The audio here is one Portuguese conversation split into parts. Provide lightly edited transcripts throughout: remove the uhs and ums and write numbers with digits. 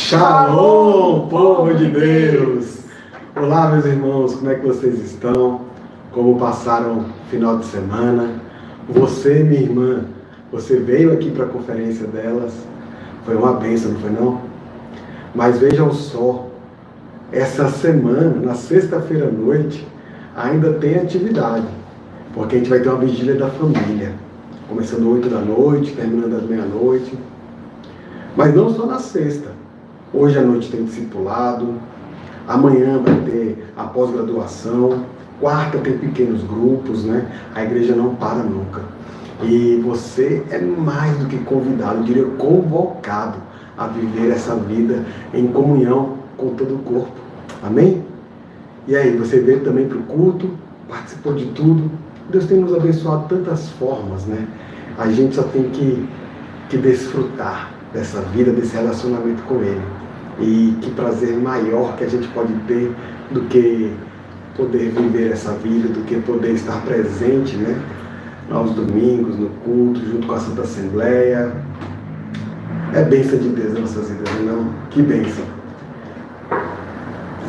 Shalom, povo de Deus! Olá, meus irmãos, como é que vocês estão? Como passaram o final de semana? Você, minha irmã, você veio aqui para a conferência delas, foi uma bênção, não foi não? Mas vejam só, essa semana, na sexta-feira à noite, ainda tem atividade, porque a gente vai ter uma vigília da família, começando 8 da noite, terminando às meia-noite. Mas não só na sexta. Hoje à noite tem discipulado, amanhã vai ter a pós-graduação, quarta tem pequenos grupos, né? A igreja não para nunca. E você é mais do que convidado, eu diria convocado a viver essa vida em comunhão com todo o corpo. Amém? E aí, você veio também para o culto, participou de tudo. Deus tem nos abençoado de tantas formas, né? A gente só tem que desfrutar dessa vida, desse relacionamento com Ele. E que prazer maior que a gente pode ter do que poder viver essa vida, do que poder estar presente, né? Aos domingos, no culto, junto com a Santa Assembleia. É bênção de Deus nas nossas vidas, não? Que bênção!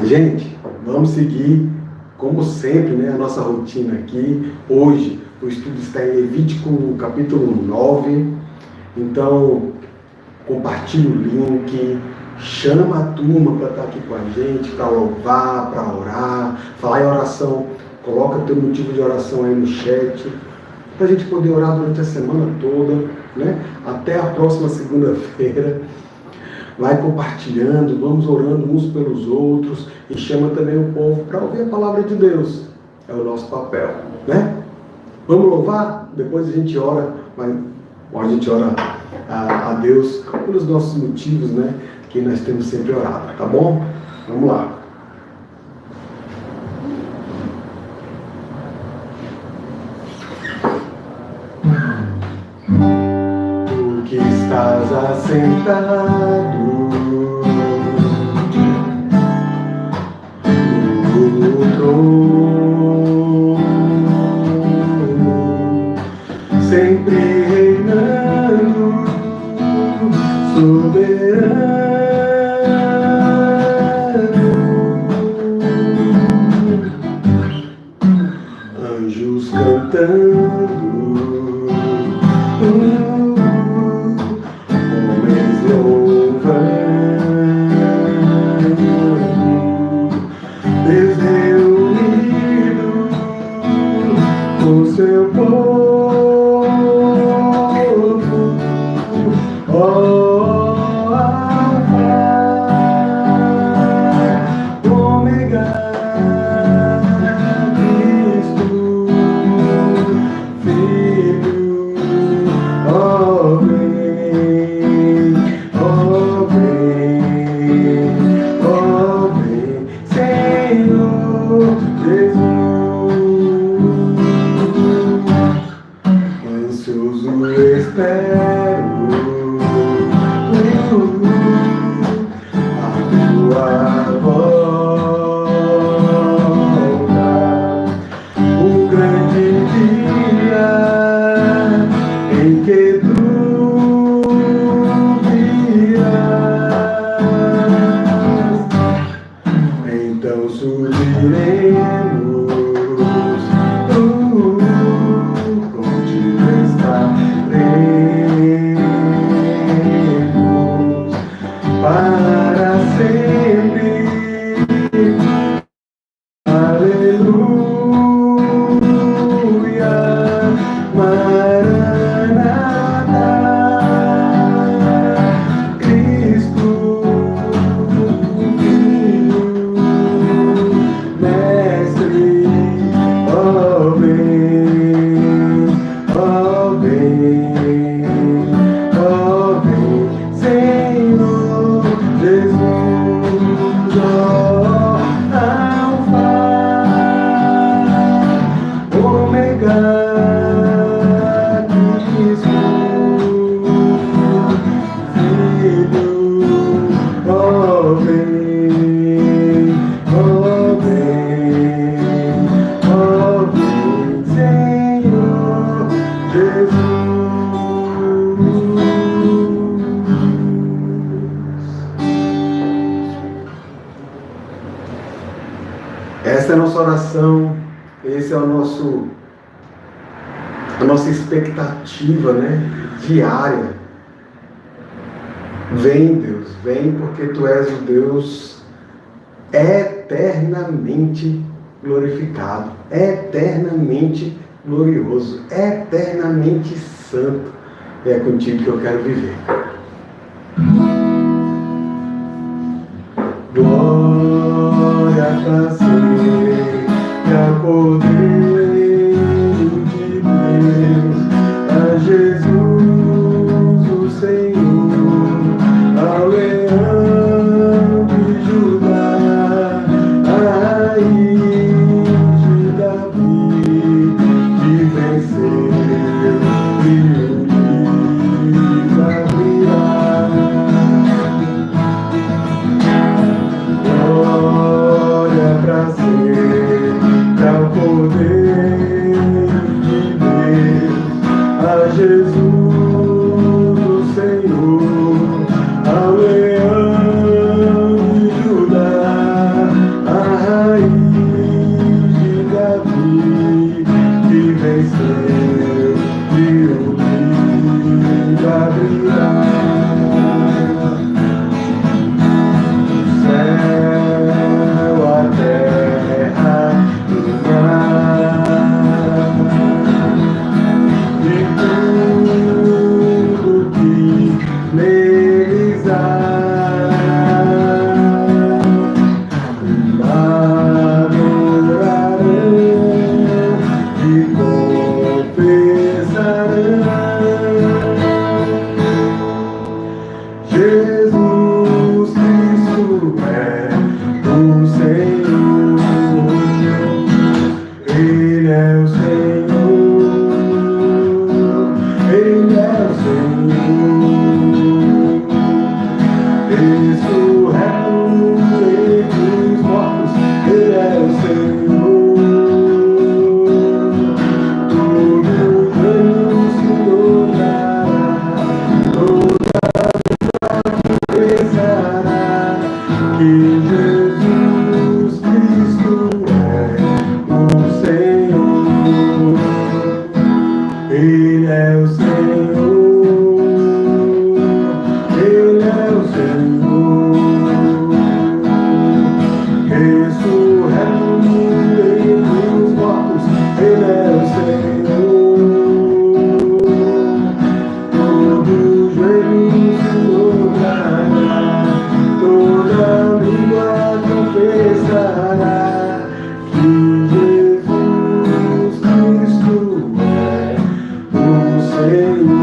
Gente, vamos seguir, como sempre, né, a nossa rotina aqui. Hoje, o estudo está em Levítico, capítulo 9. Então, compartilha o link, chama a turma para estar aqui com a gente, para louvar, para orar, falar em oração, coloca teu motivo de oração aí no chat, para a gente poder orar durante a semana toda, né? Até a próxima segunda-feira. Vai compartilhando, vamos orando uns pelos outros e chama também o povo para ouvir a palavra de Deus. É o nosso papel, né? Vamos louvar? Depois a gente ora, mas a gente ora a Deus pelos nossos motivos, né? Que nós temos sempre orado, tá bom? Vamos lá. Tu que estás assentado no trono, sempre reinando, soberano, anjos cantando, homens louvando, Deus reunido com seu povo, Alfa, Ômega, Cristo, Filho, vem, vem, Senhor Jesus, ansioso espero a tua volta, o grande dia em que tu virás. Então subiremos, contigo estaremos para sempre. Aleluia, Maranata, Cristo, Filho, Mestre, vem, Senhor Jesus, Alfa, Ômega, Cristo, Filho, vem, Senhor Jesus. Essa é a nossa oração, esse é a nossa expectativa, né, diária. Vem, Deus, vem, porque Tu és o Deus eternamente glorificado, eternamente glorioso, eternamente santo. É contigo que eu quero viver. Glória a ser, ao Cordeiro de Deus, a Jesus o Senhor, ao Leão de Judá, a raiz de Davi, que venceu e o livro abrirá. Glória pra ser, ao Cordeiro de Deus, a Jesus o Senhor, ao Leão de Judá, a raiz de Davi, que venceu e o livro abrirá. Jesus Cristo é o Senhor, Ele é o Senhor, Ele é o Senhor, ressurreto entre os mortos, Ele é o Senhor, todo joelho se dobrará, pensará que Jesus Cristo é o Senhor, Ele é o Senhor, Ele é o Senhor, ressurreto entre os mortos, Ele é o Senhor, todo joelho se dobrará, toda língua confessará que Jesus Cristo é o Senhor.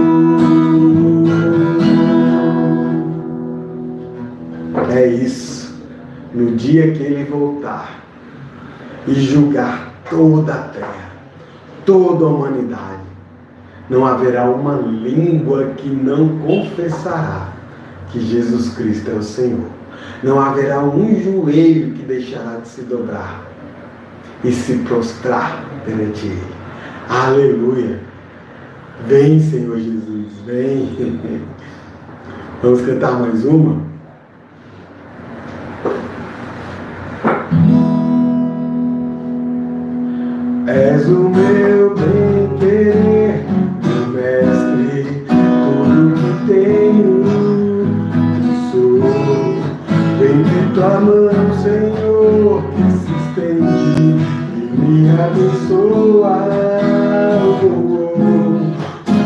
É isso. No dia que Ele voltar e julgar toda a terra, toda a humanidade, não haverá uma língua que não confessará que Jesus Cristo é o Senhor. Não haverá um joelho que deixará de se dobrar e se prostrar perante Ele. Aleluia! Vem, Senhor Jesus, vem! Vamos cantar mais uma? És o meu bem-querer, meu mestre, tudo que tenho, que sou. Vem de tua mão, Senhor, que se estende e me abençoa.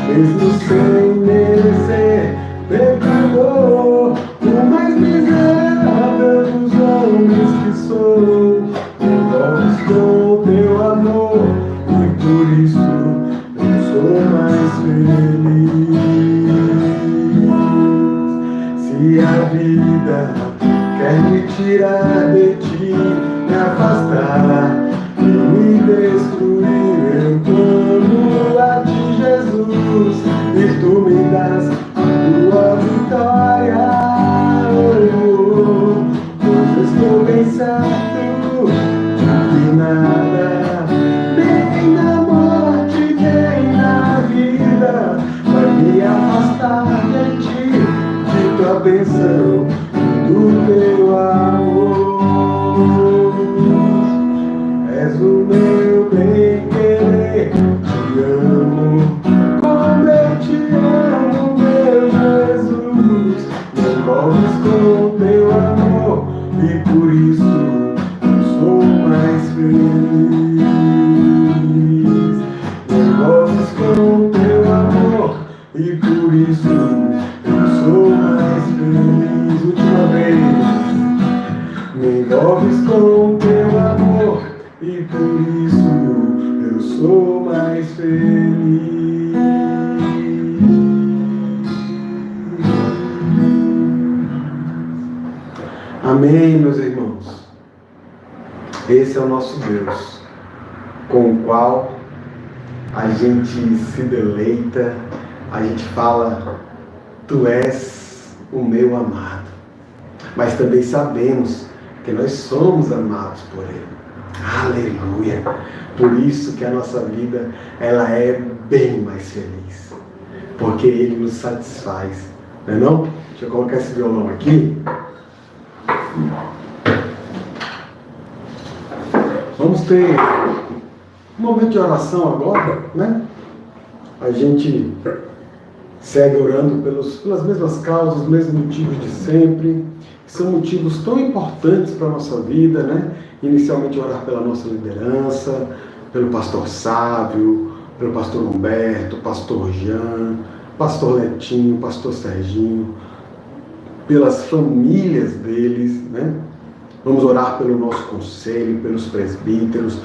Mesmo sem merecer, pecador, o mais miserável dos homens que sou. Envolves com teu amor e por isso eu sou mais feliz. Se a vida quer me tirar de ti, me afastar e me destruir, eu clamo a ti, Jesus, e tu me das sou mais feliz. Amém, meus irmãos. Esse é o nosso Deus, com o qual a gente se deleita, a gente fala, tu és o meu amado. Mas também sabemos que nós somos amados por Ele. Aleluia! Por isso que a nossa vida, ela é bem mais feliz. Porque Ele nos satisfaz. Não é não? Deixa eu colocar esse violão aqui. Vamos ter um momento de oração agora, né? A gente segue orando pelas mesmas causas, os mesmos motivos de sempre, que são motivos tão importantes para a nossa vida, né? Inicialmente orar pela nossa liderança, pelo pastor Sávio, pelo pastor Humberto, pastor Jean, pastor Letinho, pastor Serginho, pelas famílias deles, né? Vamos orar pelo nosso conselho, pelos presbíteros,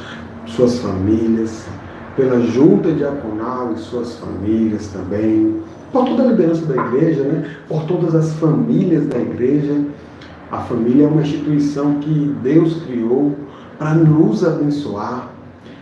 suas famílias, pela junta diaconal e suas famílias também, por toda a liderança da igreja, né? Por todas as famílias da igreja. A família é uma instituição que Deus criou para nos abençoar.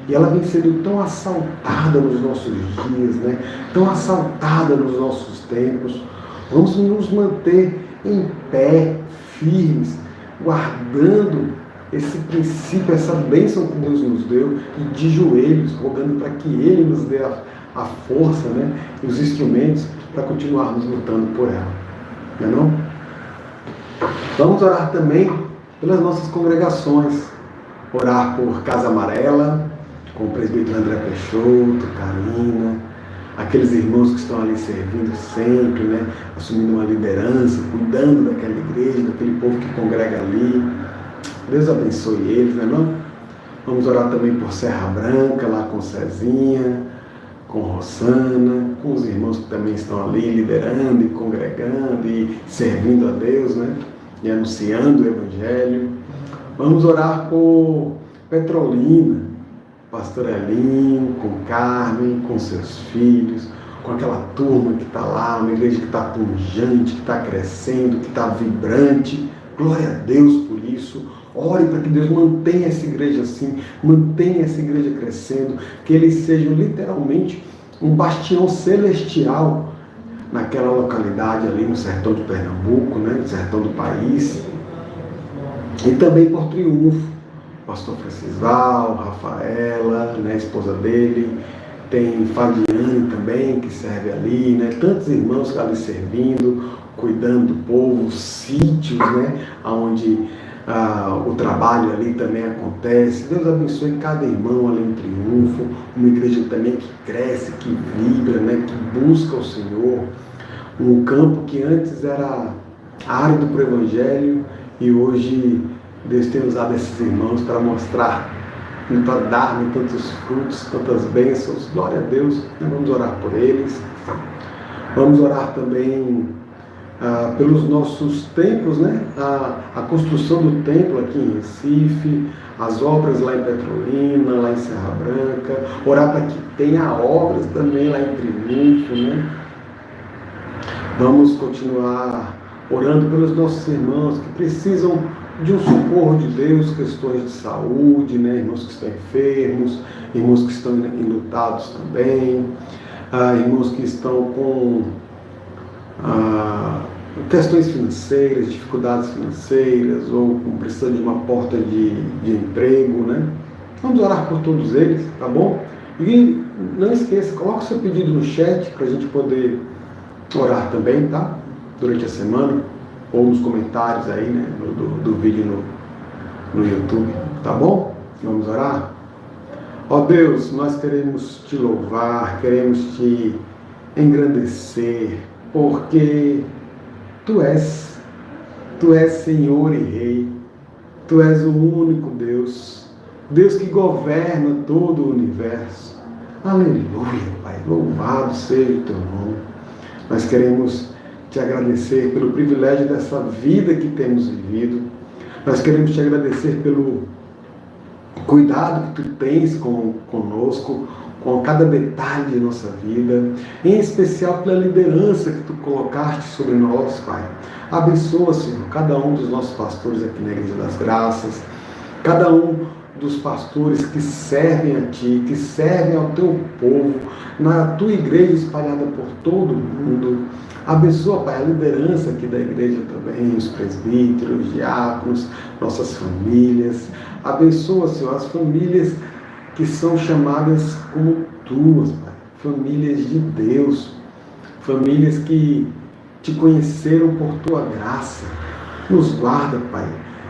E ela vem sendo tão assaltada nos nossos dias, né? Tão assaltada nos nossos tempos. Vamos nos manter em pé, firmes, guardando esse princípio, essa bênção que Deus nos deu, e de joelhos, rogando para que Ele nos dê a força, né, e os instrumentos para continuarmos lutando por ela. Não é não? Vamos orar também pelas nossas congregações. Orar por Casa Amarela, com o presbítero André Peixoto, Karina, aqueles irmãos que estão ali servindo sempre, né, assumindo uma liderança, cuidando daquela igreja, daquele povo que congrega ali. Deus abençoe eles, né, não? Vamos orar também por Serra Branca, lá com Cezinha, com Rosana, com os irmãos que também estão ali liderando e congregando e servindo a Deus, né? E anunciando o Evangelho. Vamos orar por Petrolina, pastor Elinho, com Carmen, com seus filhos, com aquela turma que está lá, uma igreja que está pungente, que está crescendo, que está vibrante. Glória a Deus por isso. Ore para que Deus mantenha essa igreja assim, mantenha essa igreja crescendo, que eles sejam literalmente um bastião celestial naquela localidade ali no sertão de Pernambuco, né, no sertão do país. E também por Triunfo, pastor Francisval, Rafaela, né, a esposa dele, tem Fabiane também, que serve ali, né, tantos irmãos ali servindo, cuidando do povo, sítios, né, onde o trabalho ali também acontece. Deus abençoe cada irmão ali em Triunfo, uma igreja também que cresce, que vibra, né, que busca o Senhor, um campo que antes era árido para o Evangelho e hoje Deus tem usado esses irmãos para mostrar, para dar tantos frutos, tantas bênçãos. Glória a Deus. Vamos orar por eles. Vamos orar também pelos nossos templos, né? A construção do templo aqui em Recife, as obras lá em Petrolina, lá em Serra Branca, orar para que tenha obras também lá em Triunfo, né? Vamos continuar orando pelos nossos irmãos que precisam de um socorro de Deus, questões de saúde, né? Irmãos que estão enfermos, irmãos que estão enlutados também, irmãos que estão com questões financeiras, dificuldades financeiras, ou precisando de uma porta de emprego, né? Vamos orar por todos eles, tá bom? E não esqueça, coloque o seu pedido no chat para a gente poder orar também, tá? Durante a semana, ou nos comentários aí, né? Do vídeo no YouTube, tá bom? Vamos orar? Ó Deus, nós queremos te louvar, queremos te engrandecer, porque Tu és Senhor e Rei, Tu és o único Deus, Deus que governa todo o universo. Aleluia, Pai, louvado seja o Teu nome. Nós queremos te agradecer pelo privilégio dessa vida que temos vivido. Nós queremos te agradecer pelo cuidado que Tu tens conosco, com cada detalhe de nossa vida, em especial pela liderança que Tu colocaste sobre nós, Pai. Abençoa, Senhor, cada um dos nossos pastores aqui na Igreja das Graças, cada um dos pastores que servem a Ti, que servem ao Teu povo, na Tua igreja espalhada por todo o mundo. Abençoa, Pai, a liderança aqui da igreja também, os presbíteros, os diáconos, nossas famílias. Abençoa, Senhor, as famílias que são chamadas como Tuas, Pai. Famílias de Deus. Famílias que Te conheceram por Tua graça. Nos guarda, Pai.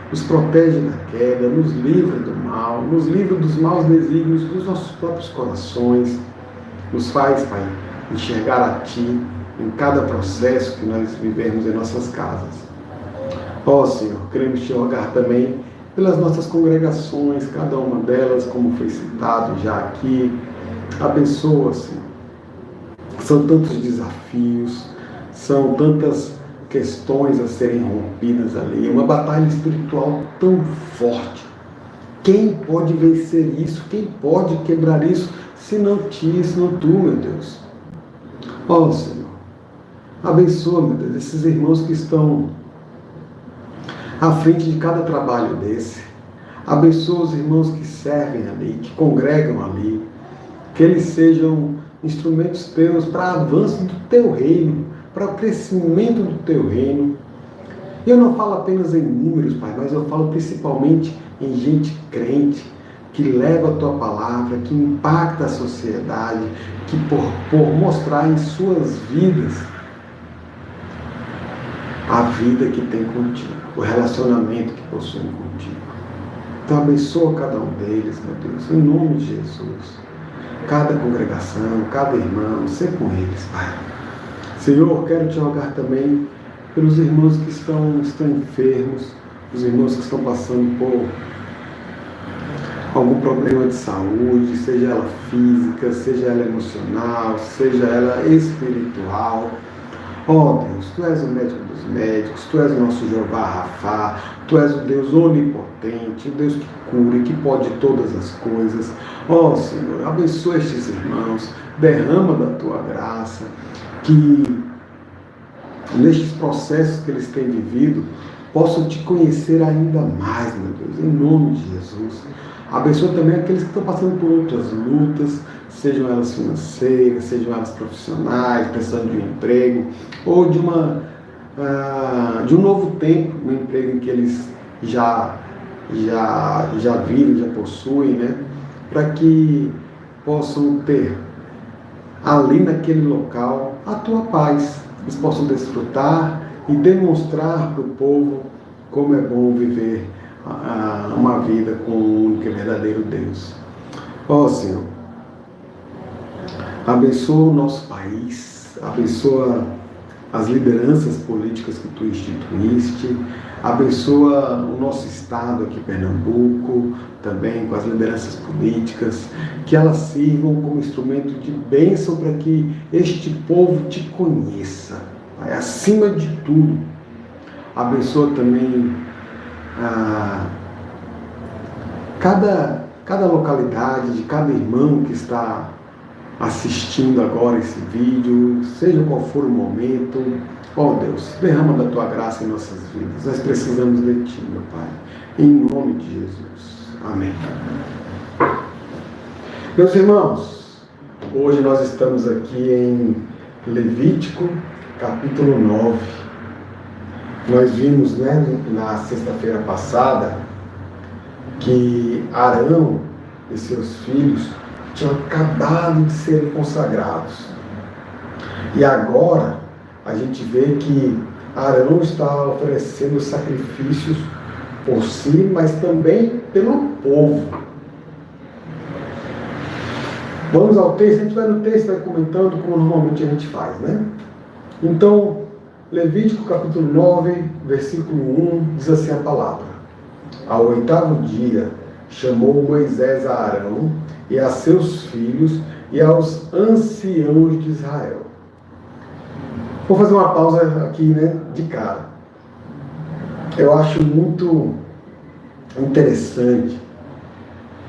Nos protege da queda, nos livra do mal, nos livra dos maus desígnios dos nossos próprios corações. Nos faz, Pai, enxergar a Ti em cada processo que nós vivemos em nossas casas. Ó Senhor, queremos Te rogar também pelas nossas congregações, cada uma delas, como foi citado já aqui. Abençoa, Senhor. São tantos desafios, são tantas questões a serem rompidas ali, uma batalha espiritual tão forte. Quem pode vencer isso? Quem pode quebrar isso? Se não Ti, se não Tu, meu Deus. Ó Senhor, abençoa, meu Deus, esses irmãos que estão à frente de cada trabalho desse. Abençoa os irmãos que servem ali, que congregam ali, que eles sejam instrumentos Teus para avanço do Teu reino, para o crescimento do Teu reino. E eu não falo apenas em números, Pai, mas eu falo principalmente em gente crente, que leva a Tua palavra, que impacta a sociedade, que por mostrar em suas vidas a vida que tem contigo, o relacionamento que possuem contigo. Então abençoa cada um deles, meu Deus, em nome de Jesus. Cada congregação, cada irmão, ser com eles, Pai. Senhor, quero Te rogar também pelos irmãos que estão enfermos, os irmãos que estão passando por algum problema de saúde, seja ela física, seja ela emocional, seja ela espiritual. Ó Deus, Tu és o médico dos médicos, Tu és o nosso Jeová Rafá, Tu és o Deus onipotente, o Deus que cura e que pode todas as coisas. Ó Senhor, abençoa estes irmãos, derrama da Tua graça, que nestes processos que eles têm vivido, possam Te conhecer ainda mais, meu Deus, em nome de Jesus. Abençoa também aqueles que estão passando por outras lutas, sejam elas financeiras, sejam elas profissionais, precisando de um emprego, ou de um novo tempo, um emprego em que eles já vivem, já possuem, né? Para que possam ter ali naquele local a Tua paz, eles possam desfrutar e demonstrar para o povo como é bom viver uma vida com o único e verdadeiro Deus. Ó Senhor, abençoa o nosso país, abençoa as lideranças políticas que Tu instituíste, abençoa o nosso estado aqui, Pernambuco, também com as lideranças políticas, que elas sirvam como instrumento de bênção para que este povo Te conheça, Pai, acima de tudo. Abençoa também cada localidade, de cada irmão que está assistindo agora esse vídeo, seja qual for o momento. Ó Deus, derrama da Tua graça em nossas vidas. Nós precisamos de Ti, meu Pai. Em nome de Jesus. Amém. Meus irmãos, hoje nós estamos aqui em Levítico, capítulo 9. Nós vimos, né, na sexta-feira passada, que Arão e seus filhos tinham acabado de serem consagrados. E agora a gente vê que Arão está oferecendo sacrifícios por si, mas também pelo povo. Vamos ao texto, a gente vai no texto, vai comentando como normalmente a gente faz, né? Então, Levítico capítulo 9, versículo 1, diz assim a palavra: Ao 8º dia, chamou Moisés a Arão e a seus filhos e aos anciãos de Israel. Vou fazer uma pausa aqui, né, de cara. Eu acho muito interessante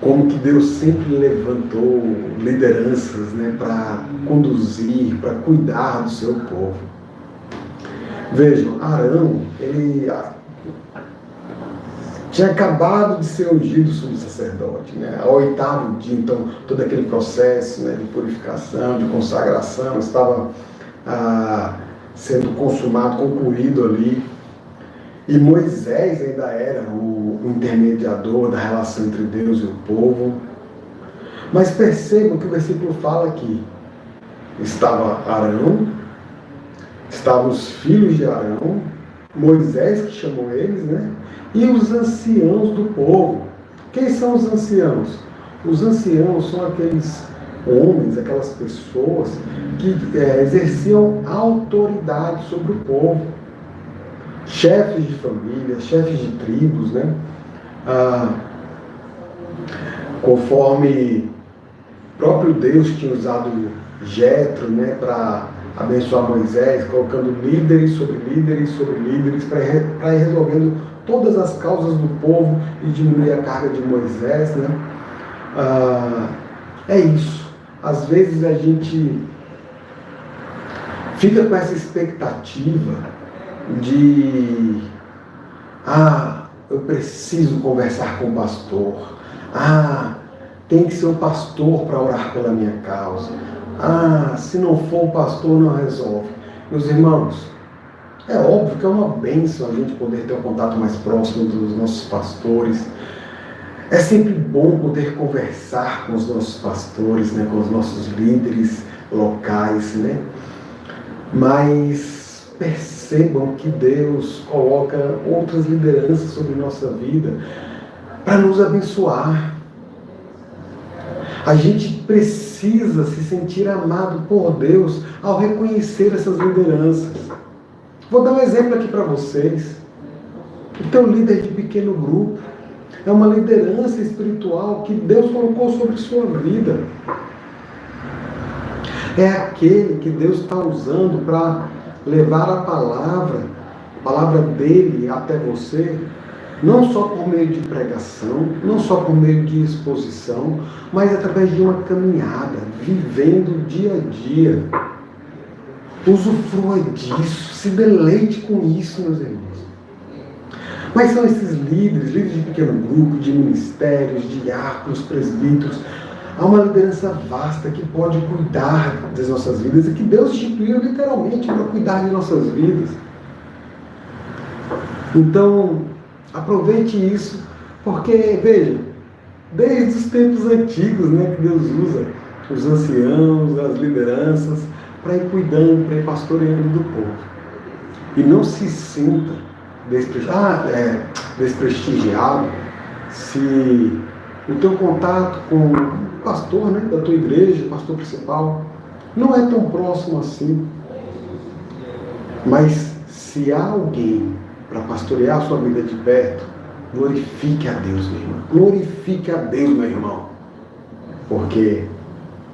como que Deus sempre levantou lideranças, né, para conduzir, para cuidar do seu povo. Vejam, Arão, ele tinha acabado de ser ungido sumo sacerdote, né? Ao 8º dia, então, todo aquele processo, né, de purificação, de consagração, estava sendo consumado, concluído ali. E Moisés ainda era o intermediador da relação entre Deus e o povo. Mas percebam que o versículo fala que estava Arão, estavam os filhos de Arão, Moisés que chamou eles, né? E os anciãos do povo. Quem são os anciãos? Os anciãos são aqueles homens, aquelas pessoas que exerciam autoridade sobre o povo. Chefes de família, chefes de tribos, né? Conforme o próprio Deus tinha usado Jetro, né, para abençoar Moisés, colocando líderes sobre líderes sobre líderes para ir resolvendo todas as causas do povo e diminuir a carga de Moisés, né? É isso. Às vezes a gente fica com essa expectativa de eu preciso conversar com o pastor, tem que ser um pastor para orar pela minha causa, se não for o pastor não resolve. Meus irmãos, é óbvio que é uma bênção a gente poder ter um contato mais próximo dos nossos pastores. É sempre bom poder conversar com os nossos pastores, né, com os nossos líderes locais, né? Mas percebam que Deus coloca outras lideranças sobre nossa vida para nos abençoar. A gente precisa se sentir amado por Deus ao reconhecer essas lideranças. Vou dar um exemplo aqui para vocês. O teu líder de pequeno grupo é uma liderança espiritual que Deus colocou sobre sua vida. É aquele que Deus está usando para levar a palavra dele até você, não só por meio de pregação, não só por meio de exposição, mas através de uma caminhada, vivendo dia a dia. Usufrua disso, se deleite com isso, meus irmãos. Mas são esses líderes de pequeno grupo, de ministérios, diáconos, presbíteros. Há uma liderança vasta que pode cuidar das nossas vidas e que Deus instituiu literalmente para cuidar de nossas vidas. Então, aproveite isso, porque, veja, desde os tempos antigos, né, que Deus usa os anciãos, as lideranças, para ir cuidando, para ir pastoreando do povo. E não se sinta desprestigiado se o teu contato com o pastor, né, da tua igreja, o pastor principal, não é tão próximo assim. Mas se há alguém para pastorear a sua vida de perto, glorifique a Deus, meu irmão. Glorifique a Deus, meu irmão. Porque,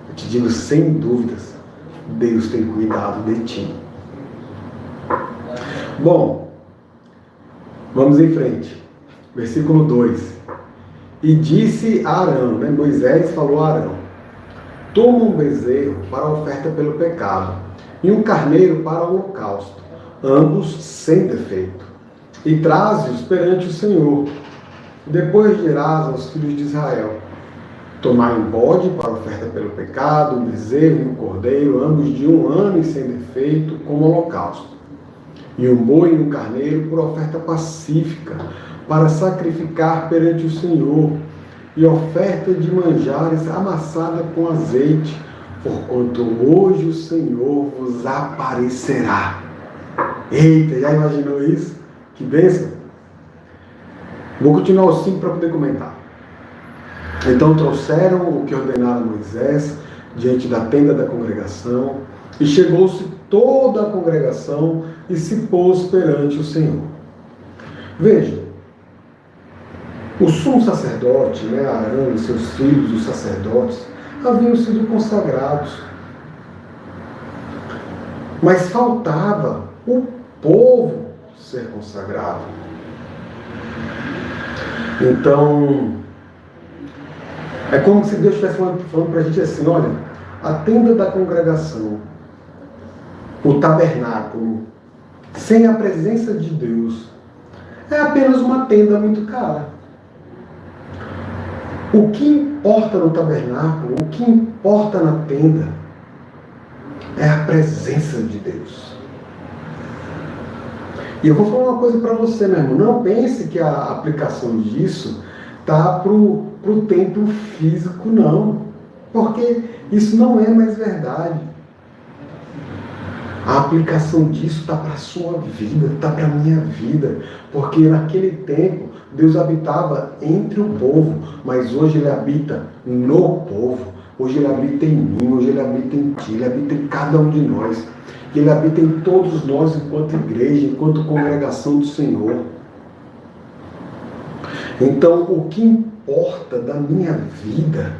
eu te digo sem dúvidas, Deus tem cuidado de ti. Bom, vamos em frente. Versículo 2. E disse a Arão, né? Moisés falou a Arão: toma um bezerro para a oferta pelo pecado e um carneiro para o holocausto, ambos sem defeito, e traze-os perante o Senhor. Depois dirás aos filhos de Israel: tomai um bode para a oferta pelo pecado, um bezerro e um cordeiro, ambos de 1 ano e sem defeito, como holocausto, e um boi e um carneiro por oferta pacífica, para sacrificar perante o Senhor, e oferta de manjares amassada com azeite, porquanto hoje o Senhor vos aparecerá. Eita, já imaginou isso? Que bênção! Vou continuar os 5 para poder comentar. Então trouxeram o que ordenara Moisés diante da tenda da congregação, e chegou-se toda a congregação e se pôs perante o Senhor. Veja, o sumo sacerdote, né, Arão e seus filhos, os sacerdotes, haviam sido consagrados. Mas faltava o povo ser consagrado. Então, É como se Deus estivesse falando para a gente assim, olha, a tenda da congregação, o tabernáculo, sem a presença de Deus, é apenas uma tenda muito cara. O que importa no tabernáculo, o que importa na tenda, é a presença de Deus. E eu vou falar uma coisa para você, meu irmão. Não pense que a aplicação disso está para o templo físico, não. Porque isso não é mais verdade. A aplicação disso está para a sua vida, está para a minha vida. Porque naquele tempo, Deus habitava entre o povo, mas hoje Ele habita no povo. Hoje Ele habita em mim, hoje Ele habita em ti, Ele habita em cada um de nós. Ele habita em todos nós enquanto igreja, enquanto congregação do Senhor. Então, o que importa da minha vida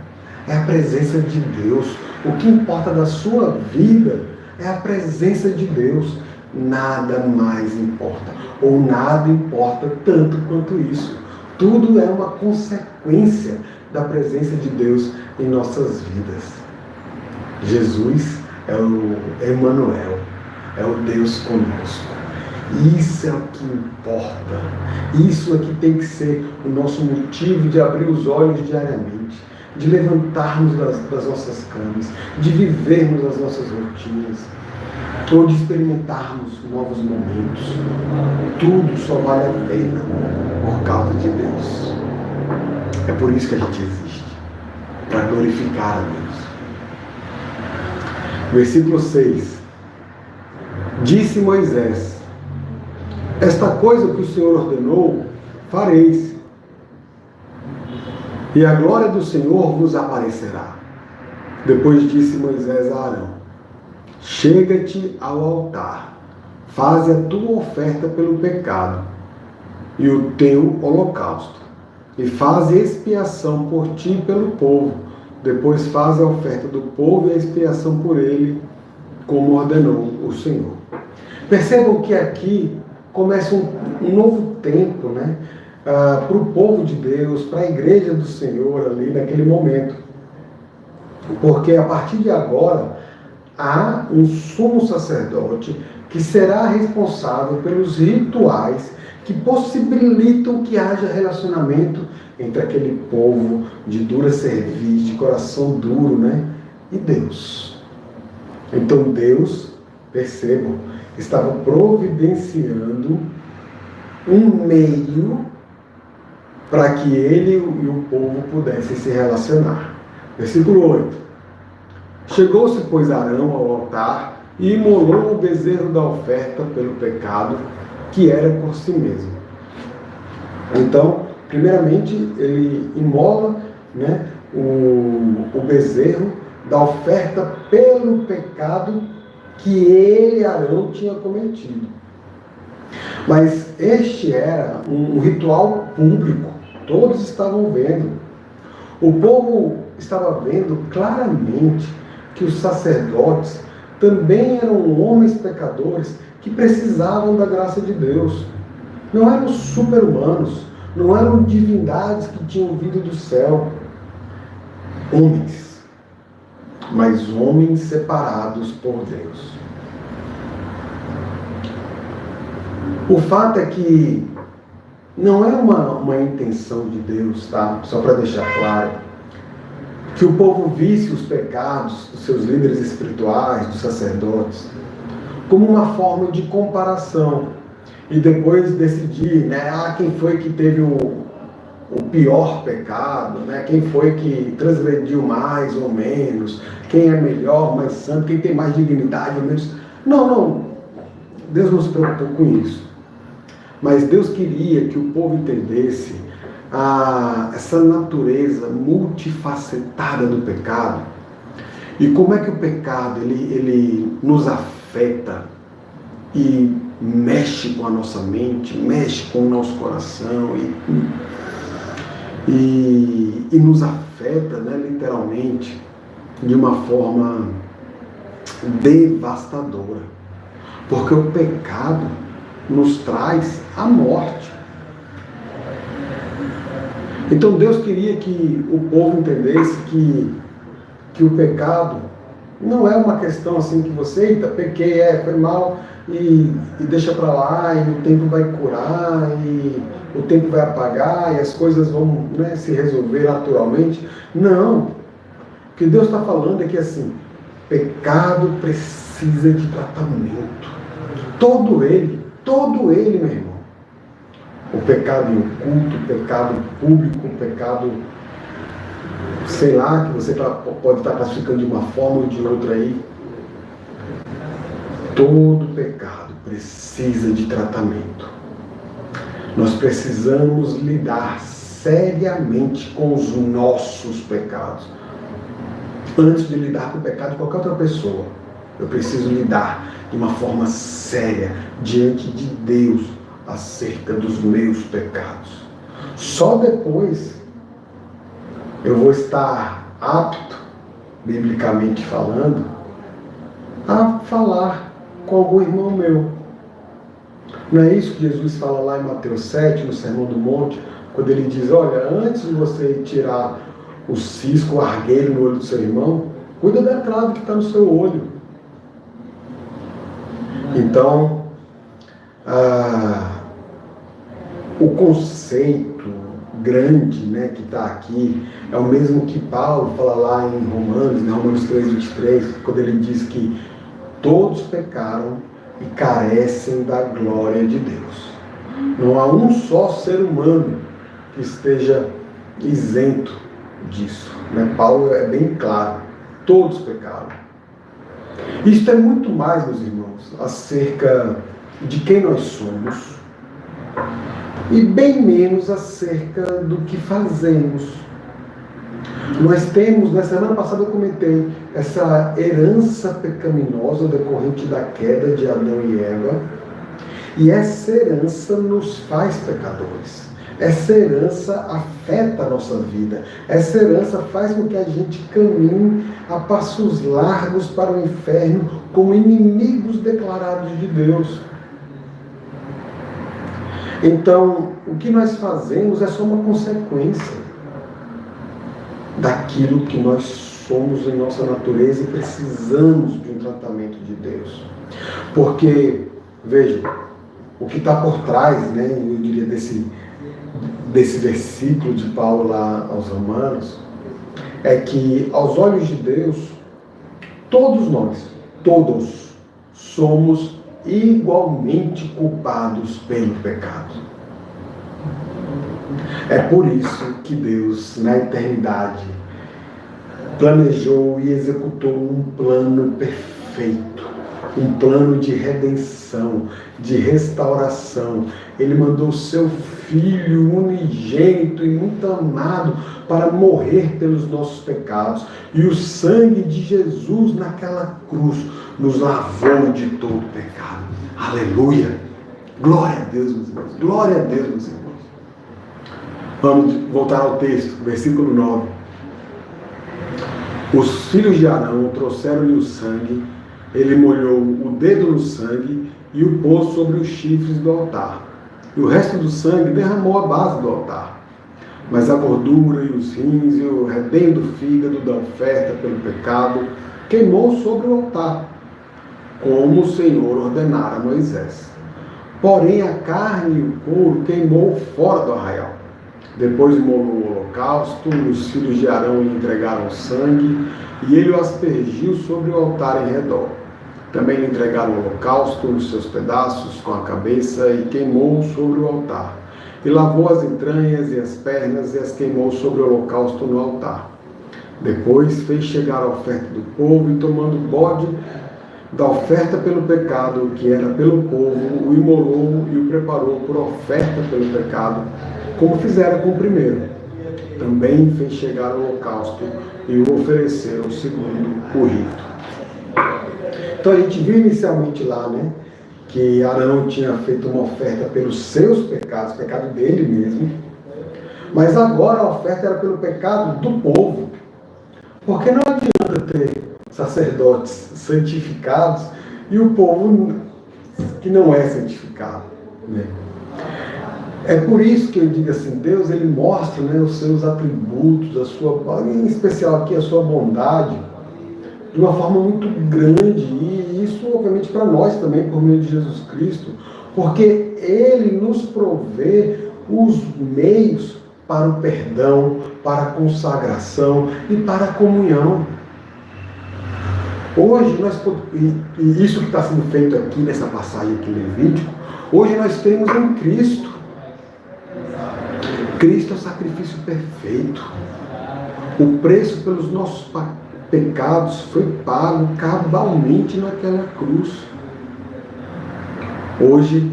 é a presença de Deus. O que importa da sua vida é a presença de Deus. Nada mais importa, ou nada importa tanto quanto isso. Tudo é uma consequência da presença de Deus em nossas vidas. Jesus é o Emmanuel, é o Deus conosco. Isso é o que importa. Isso é que tem que ser o nosso motivo de abrir os olhos diariamente, de levantarmos das nossas camas, de vivermos as nossas rotinas, ou de experimentarmos novos momentos. Tudo só vale a pena por causa de Deus. É por isso que a gente existe, para glorificar a Deus. Versículo 6. Disse Moisés: esta coisa que o Senhor ordenou, fareis, e a glória do Senhor vos aparecerá. Depois disse Moisés a Arão: chega-te ao altar, faze a tua oferta pelo pecado e o teu holocausto, e faze expiação por ti e pelo povo. Depois faze a oferta do povo e a expiação por ele, como ordenou o Senhor. Percebam que aqui começa um novo tempo, né? Para o povo de Deus, para a igreja do Senhor ali naquele momento. Porque a partir de agora há um sumo sacerdote que será responsável pelos rituais que possibilitam que haja relacionamento entre aquele povo de dura cerviz, de coração duro, né? E Deus. Então Deus, percebam, estava providenciando um meio para que ele e o povo pudessem se relacionar. Versículo 8. Chegou-se, pois, Arão ao altar e imolou o bezerro da oferta pelo pecado, que era por si mesmo. Então, primeiramente, ele imola, né, o bezerro da oferta pelo pecado que ele, Arão, tinha cometido. Mas este era um ritual público, todos estavam vendo. O povo estava vendo claramente que os sacerdotes também eram homens pecadores que precisavam da graça de Deus. Não eram super-humanos, não eram divindades que tinham vindo do céu. Homens, mas homens separados por Deus. O fato é que não é uma intenção de Deus, tá? Só para deixar claro, que o povo visse os pecados dos seus líderes espirituais, dos sacerdotes, como uma forma de comparação e depois decidir, né, quem foi que teve o pior pecado, né, quem foi que transgrediu mais ou menos, quem é melhor, mais santo, quem tem mais dignidade ou menos. Não, Deus não se preocupou com isso. Mas Deus queria que o povo entendesse essa natureza multifacetada do pecado e como é que o pecado ele nos afeta e mexe com a nossa mente, mexe com o nosso coração e nos afeta, né, literalmente de uma forma devastadora, porque o pecado nos traz a morte. Então Deus queria que o povo entendesse que o pecado não é uma questão assim que você, eita, pequei, foi mal, e deixa para lá, e o tempo vai curar, e o tempo vai apagar, e as coisas vão, né, se resolver naturalmente. Não. O que Deus está falando é que assim, pecado precisa de tratamento. Todo ele, meu irmão. O pecado em oculto, o pecado público, o pecado, sei lá, que você pode estar classificando de uma forma ou de outra aí. Todo pecado precisa de tratamento. Nós precisamos lidar seriamente com os nossos pecados. Antes de lidar com o pecado de qualquer outra pessoa, eu preciso lidar de uma forma séria diante de Deus acerca dos meus pecados. Só depois eu vou estar apto, biblicamente falando, a falar com algum irmão meu. Não é isso que Jesus fala lá em Mateus 7, no Sermão do Monte, quando ele diz, olha, antes de você tirar o cisco, o argueiro no olho do seu irmão, cuida da trave que está no seu olho. Então, o conceito grande, né, que está aqui é o mesmo que Paulo fala lá em Romanos 3:23, quando ele diz que todos pecaram e carecem da glória de Deus. Não há um só ser humano que esteja isento disso, né? Paulo é bem claro, todos pecaram. Isto é muito mais, meus irmãos, acerca de quem nós somos e bem menos acerca do que fazemos. Nós temos, na semana passada eu comentei, essa herança pecaminosa decorrente da queda de Adão e Eva, e essa herança nos faz pecadores. Essa herança afeta a nossa vida. Essa herança faz com que a gente caminhe a passos largos para o inferno como inimigos declarados de Deus. Então, o que nós fazemos é só uma consequência daquilo que nós somos em nossa natureza e precisamos de um tratamento de Deus. Porque, vejam, o que está por trás, né, eu diria, desse versículo de Paulo lá aos Romanos, é que aos olhos de Deus, todos somos igualmente culpados pelo pecado. É por isso que Deus, na eternidade, planejou e executou um plano perfeito, um plano de redenção, de restauração. Ele mandou o seu Filho unigênito e muito amado para morrer pelos nossos pecados. E o sangue de Jesus naquela cruz nos lavou de todo pecado. Aleluia! Glória a Deus, meus irmãos. Glória a Deus, meus irmãos. Vamos voltar ao texto, versículo 9. Os filhos de Arão trouxeram-lhe o sangue, ele molhou o dedo no sangue e o pôs sobre os chifres do altar. E o resto do sangue derramou a base do altar. Mas a gordura e os rins e o redenho do fígado da oferta pelo pecado queimou sobre o altar, como o Senhor ordenara a Moisés. Porém a carne e o couro queimou fora do arraial. Depois molou o holocausto, os filhos de Arão lhe entregaram o sangue, e ele o aspergiu sobre o altar em redor. Também lhe entregaram o holocausto nos seus pedaços, com a cabeça, e queimou sobre o altar. E lavou as entranhas e as pernas, e as queimou sobre o holocausto no altar. Depois fez chegar a oferta do povo, e tomando o bode da oferta pelo pecado, que era pelo povo, o imolou e o preparou por oferta pelo pecado, como fizera com o primeiro. Também fez chegar o holocausto e o ofereceu segundo o rito. Então a gente viu inicialmente lá, né, que Arão tinha feito uma oferta pelos seus pecados, pecado dele mesmo, mas agora a oferta era pelo pecado do povo. Porque não adianta ter sacerdotes santificados e o povo que não é santificado, né? É por isso que eu digo assim, Deus ele mostra, né, os seus atributos, em especial aqui a sua bondade, de uma forma muito grande, e isso obviamente para nós também, por meio de Jesus Cristo, porque Ele nos provê os meios para o perdão, para a consagração e para a comunhão. Hoje e isso que está sendo feito aqui nessa passagem aqui em Levítico, hoje nós temos em Cristo. Cristo é o sacrifício perfeito. O preço pelos nossos pecados foi pago cabalmente naquela cruz. Hoje,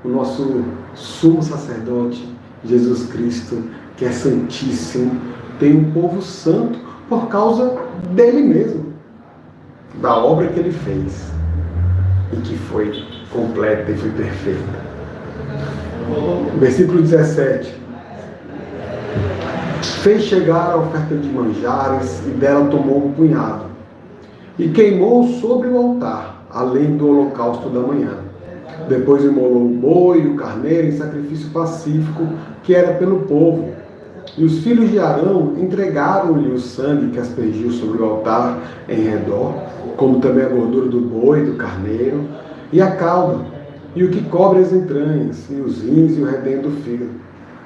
o nosso sumo sacerdote, Jesus Cristo, que é santíssimo, tem um povo santo por causa dele mesmo, da obra que ele fez e que foi completa e foi perfeita. Versículo 17. Fez chegar a oferta de manjares e dela tomou um punhado e queimou sobre o altar, além do holocausto da manhã. Depois imolou o boi e o carneiro em sacrifício pacífico, que era pelo povo. E os filhos de Arão entregaram-lhe o sangue que aspergiu sobre o altar em redor, como também a gordura do boi e do carneiro, e a cauda, e o que cobre as entranhas, e os rins e o redento do fígado.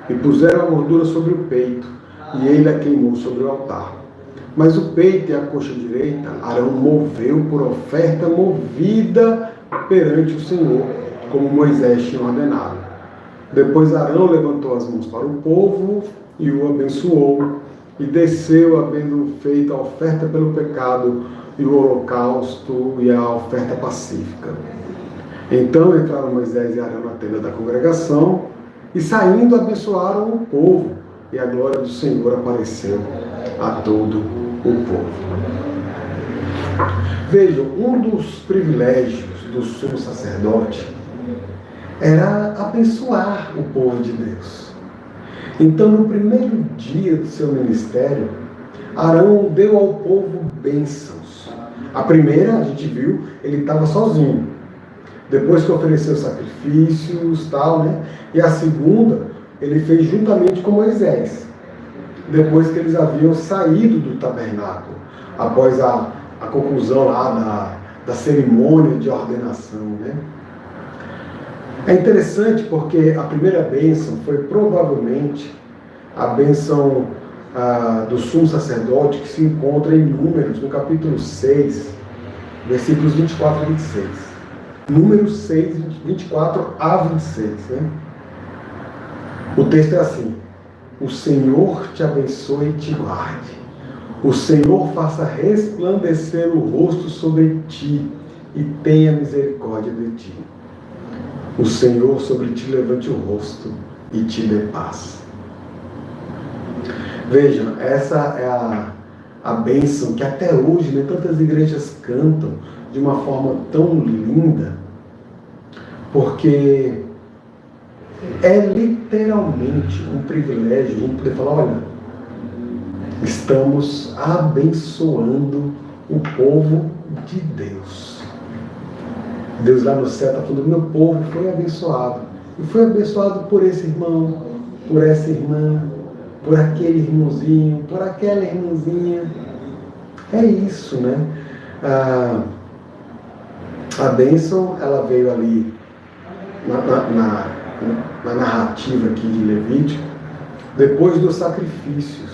E puseram a gordura sobre o peito, e ele a queimou sobre o altar. Mas o peito e a coxa direita, Arão moveu por oferta movida perante o Senhor, como Moisés tinha ordenado. Depois Arão levantou as mãos para o povo e o abençoou, e desceu, havendo feito a oferta pelo pecado, e o holocausto e a oferta pacífica. Então entraram Moisés e Arão na tenda da congregação, e saindo abençoaram o povo, e a glória do Senhor apareceu a todo o povo. Vejam, um dos privilégios do sumo sacerdote era abençoar o povo de Deus. Então, no primeiro dia do seu ministério, Arão deu ao povo bênçãos. A primeira, a gente viu, ele estava sozinho. Depois que ofereceu sacrifícios, tal, né? E a segunda, ele fez juntamente com Moisés. Depois que eles haviam saído do tabernáculo, após a conclusão lá da cerimônia de ordenação, né? É interessante porque a primeira bênção foi provavelmente a bênção do sumo sacerdote, que se encontra em Números, no capítulo 6, versículos 24 a 26. Números 6, 24 a 26. Né? O texto é assim: o Senhor te abençoe e te guarde. O Senhor faça resplandecer o rosto sobre ti e tenha misericórdia de ti. O Senhor sobre ti levante o rosto e te dê paz. Vejam, essa é a bênção que até hoje, né, tantas igrejas cantam de uma forma tão linda, porque é literalmente um privilégio a gente poder falar: olha, estamos abençoando o povo de Deus. Deus lá no céu está falando: meu povo foi abençoado. E foi abençoado por esse irmão, por essa irmã, por aquele irmãozinho, por aquela irmãzinha. É isso, né? A bênção, ela veio ali na narrativa aqui de Levítico, depois dos sacrifícios.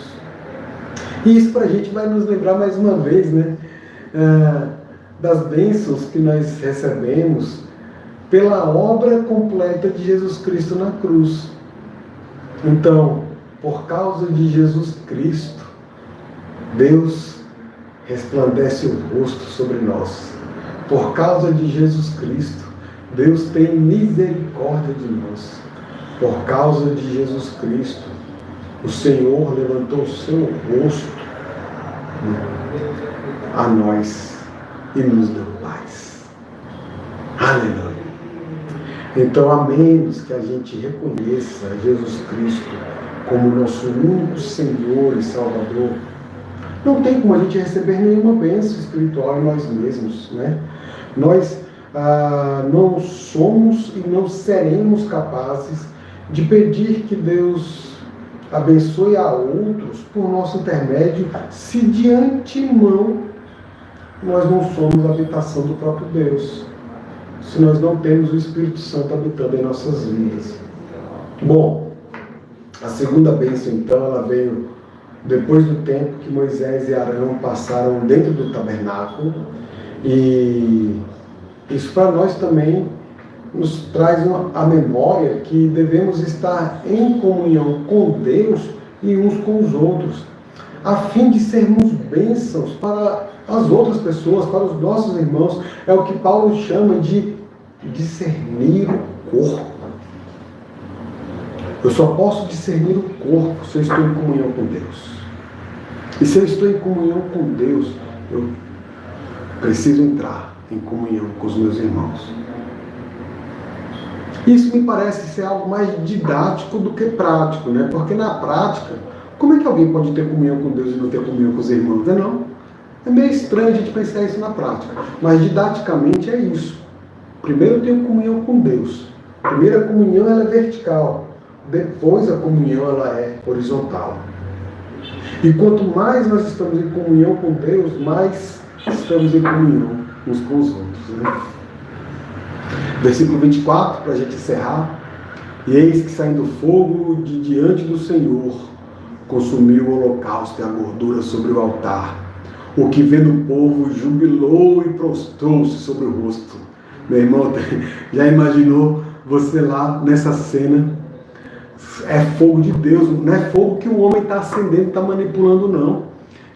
E isso para a gente vai nos lembrar mais uma vez, né? Das bênçãos que nós recebemos pela obra completa de Jesus Cristo na cruz. Então, por causa de Jesus Cristo, Deus resplandece o rosto sobre nós. Por causa de Jesus Cristo, Deus tem misericórdia de nós. Por causa de Jesus Cristo, o Senhor levantou o seu rosto a nós e nos deu paz. Aleluia. Então, a menos que a gente reconheça Jesus Cristo como nosso único Senhor e Salvador, não tem como a gente receber nenhuma bênção espiritual em nós mesmos, né? Nós não somos e não seremos capazes de pedir que Deus abençoe a outros por nosso intermédio, se de antemão nós não somos a habitação do próprio Deus, se nós não temos o Espírito Santo habitando em nossas vidas. Bom, a segunda bênção, então, ela veio depois do tempo que Moisés e Arão passaram dentro do tabernáculo, e isso para nós também nos traz a memória que devemos estar em comunhão com Deus e uns com os outros, a fim de sermos bênçãos para as outras pessoas, para os nossos irmãos. É o que Paulo chama de discernir o corpo. Eu só posso discernir o corpo se eu estou em comunhão com Deus. E se eu estou em comunhão com Deus, eu preciso entrar em comunhão com os meus irmãos. Isso me parece ser algo mais didático do que prático, né? Porque na prática, como é que alguém pode ter comunhão com Deus e não ter comunhão com os irmãos? Não. É meio estranho a gente pensar isso na prática. Mas didaticamente é isso. Primeiro eu tenho comunhão com Deus. Primeiro a comunhão ela é vertical. Depois a comunhão ela é horizontal. E quanto mais nós estamos em comunhão com Deus, mais estamos em comunhão uns com os outros, né? Versículo 24, para a gente encerrar. E eis que saindo fogo de diante do Senhor, consumiu o holocausto e a gordura sobre o altar. O que vendo o povo jubilou e prostrou-se sobre o rosto. Meu irmão, já imaginou você lá nessa cena? É fogo de Deus, não é fogo que o homem está acendendo, está manipulando, não.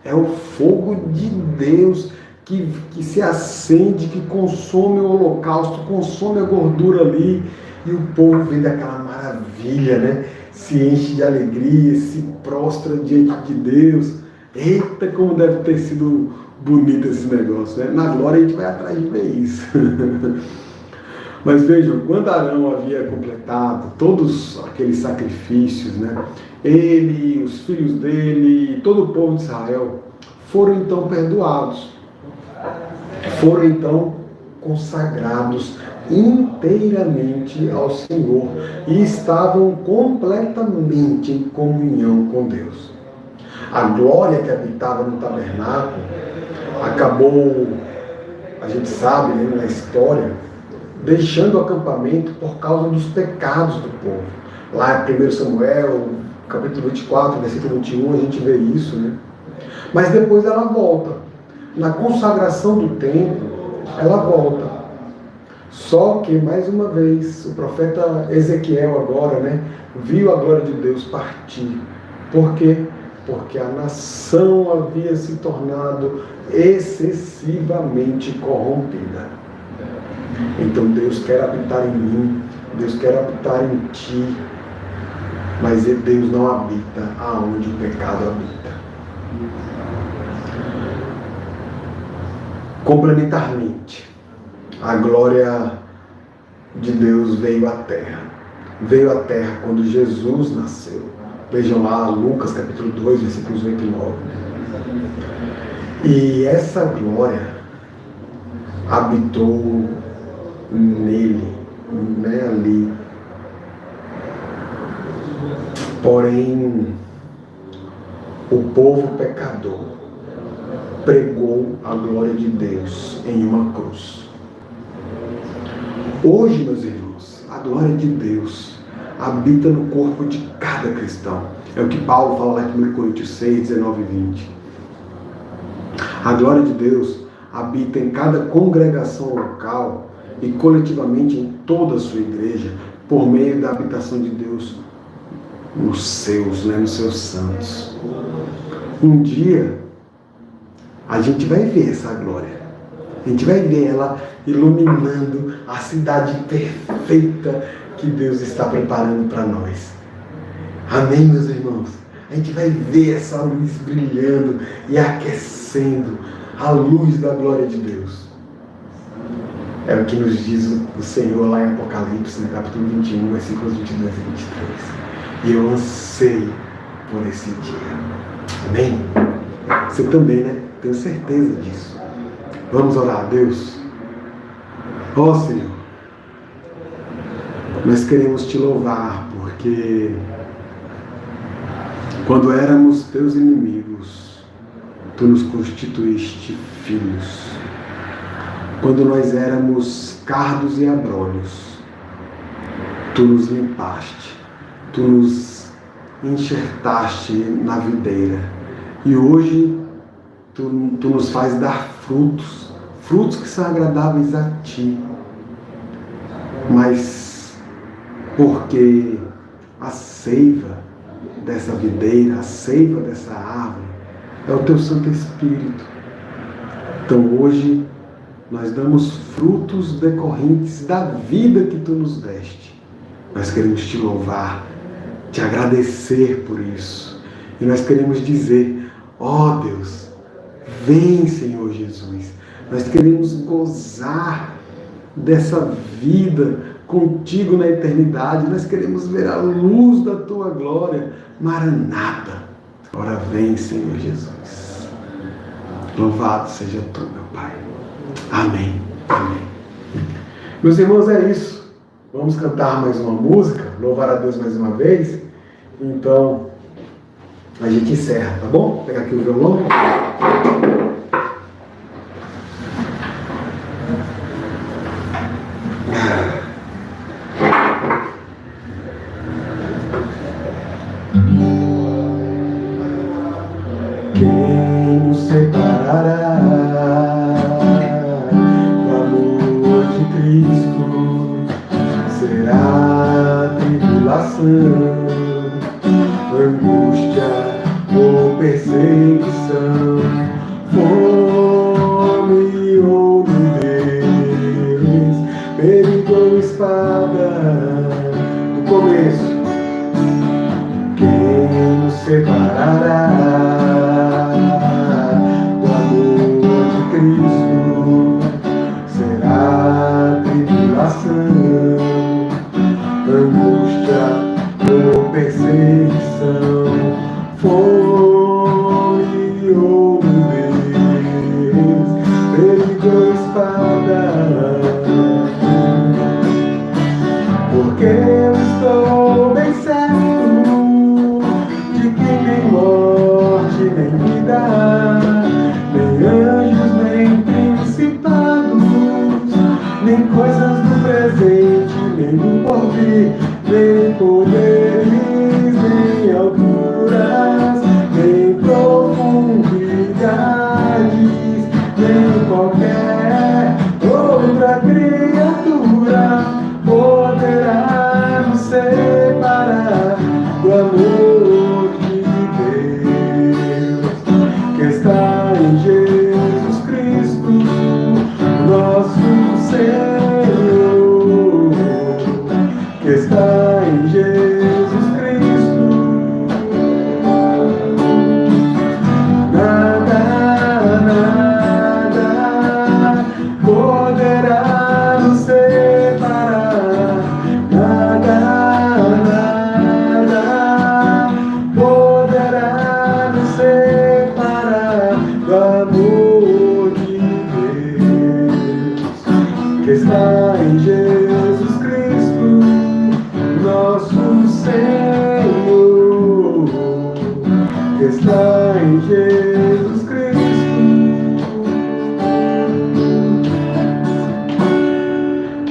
É o fogo de Deus que se acende, que consome o holocausto, consome a gordura ali, e o povo vê daquela maravilha, né? Se enche de alegria, se prostra diante de Deus. Eita, como deve ter sido bonito esse negócio, né? Na glória a gente vai atrás de ver isso. Mas vejam, quando Arão havia completado todos aqueles sacrifícios, né? Ele, os filhos dele, todo o povo de Israel foram então perdoados. Foram então consagrados inteiramente ao Senhor e estavam completamente em comunhão com Deus. A glória que habitava no tabernáculo acabou, a gente sabe, né, na história, deixando o acampamento por causa dos pecados do povo. Lá em 1 Samuel, capítulo 24, versículo 21, a gente vê isso, né? Mas depois ela volta. Na consagração do templo, ela volta. Só que, mais uma vez, o profeta Ezequiel agora, né, viu a glória de Deus partir. Por quê? Porque a nação havia se tornado excessivamente corrompida. Então Deus quer habitar em mim, Deus quer habitar em ti, mas Deus não habita aonde o pecado habita. Complementarmente, a glória de Deus veio à terra. Veio à terra quando Jesus nasceu. Vejam lá Lucas capítulo 2, versículos 8 e 9. E essa glória habitou nele, né, ali. Porém, o povo pecador pregou a glória de Deus em uma cruz. Hoje, meus irmãos, a glória de Deus habita no corpo de cada cristão. É o que Paulo fala lá em 1 Coríntios 6, 19 e 20. A glória de Deus habita em cada congregação local e coletivamente em toda a sua igreja, por meio da habitação de Deus nos seus, né, nos seus santos. Um dia, a gente vai ver essa glória. A gente vai ver ela iluminando a cidade perfeita que Deus está preparando para nós. Amém, meus irmãos? A gente vai ver essa luz brilhando e aquecendo a luz da glória de Deus. É o que nos diz o Senhor lá em Apocalipse, no capítulo 21, versículos 22 e 23. E eu anseio por esse dia. Amém? Você também, né? Tenho certeza disso. Vamos orar a Deus? Ó Senhor, nós queremos te louvar, porque porque quando éramos teus inimigos, tu nos constituíste filhos. Quando nós éramos cardos e abrolhos, tu nos limpaste, tu nos enxertaste na videira. E hoje tu nos faz dar frutos que são agradáveis a ti. Mas porque a seiva dessa videira, a seiva dessa árvore, é o teu Santo Espírito. Então hoje nós damos frutos decorrentes da vida que tu nos deste. Nós queremos te louvar, te agradecer por isso. E nós queremos dizer, ó Deus, vem Senhor Jesus. Nós queremos gozar dessa vida contigo na eternidade. Nós queremos ver a luz da tua glória. Maranata. Ora vem, Senhor Jesus. Louvado seja tu, meu Pai. Amém. Amém. Meus irmãos, é isso. Vamos cantar mais uma música. Louvar a Deus mais uma vez. Então, a gente encerra, tá bom? Vou pegar aqui o violão. Quem nos separará do amor de Cristo? Será tribulação, angústia ou perseguição, fome ou nudez, perigo ou espada? No começo, quem nos separará do amor de Cristo? Será tribulação, angústia ou perseguição, fome ou nudez, perigo ou espada? Porque eu estou bem certo de que nem morte, nem vida, nem anjos, nem principados, nem coisas do presente, nem do porvir, nem poderes, nem alturas, nem profundidades, nem qualquer outra criatura poderá nos separar do amor de Deus que está em Jesus Cristo, nosso Senhor, que está em Jesus Cristo. Nada, nada poderá nos separar. Nada, nada poderá nos separar do amor de Deus que está em Jesus Cristo, nosso Senhor, que está em Jesus Cristo,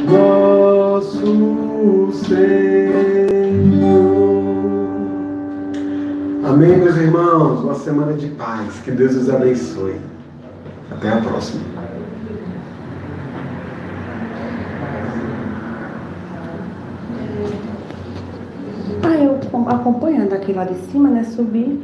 nosso Senhor. Amém, meus irmãos? Uma semana de paz. Que Deus os abençoe. Até a próxima. Eu acompanhando aqui lá de cima, né, subi.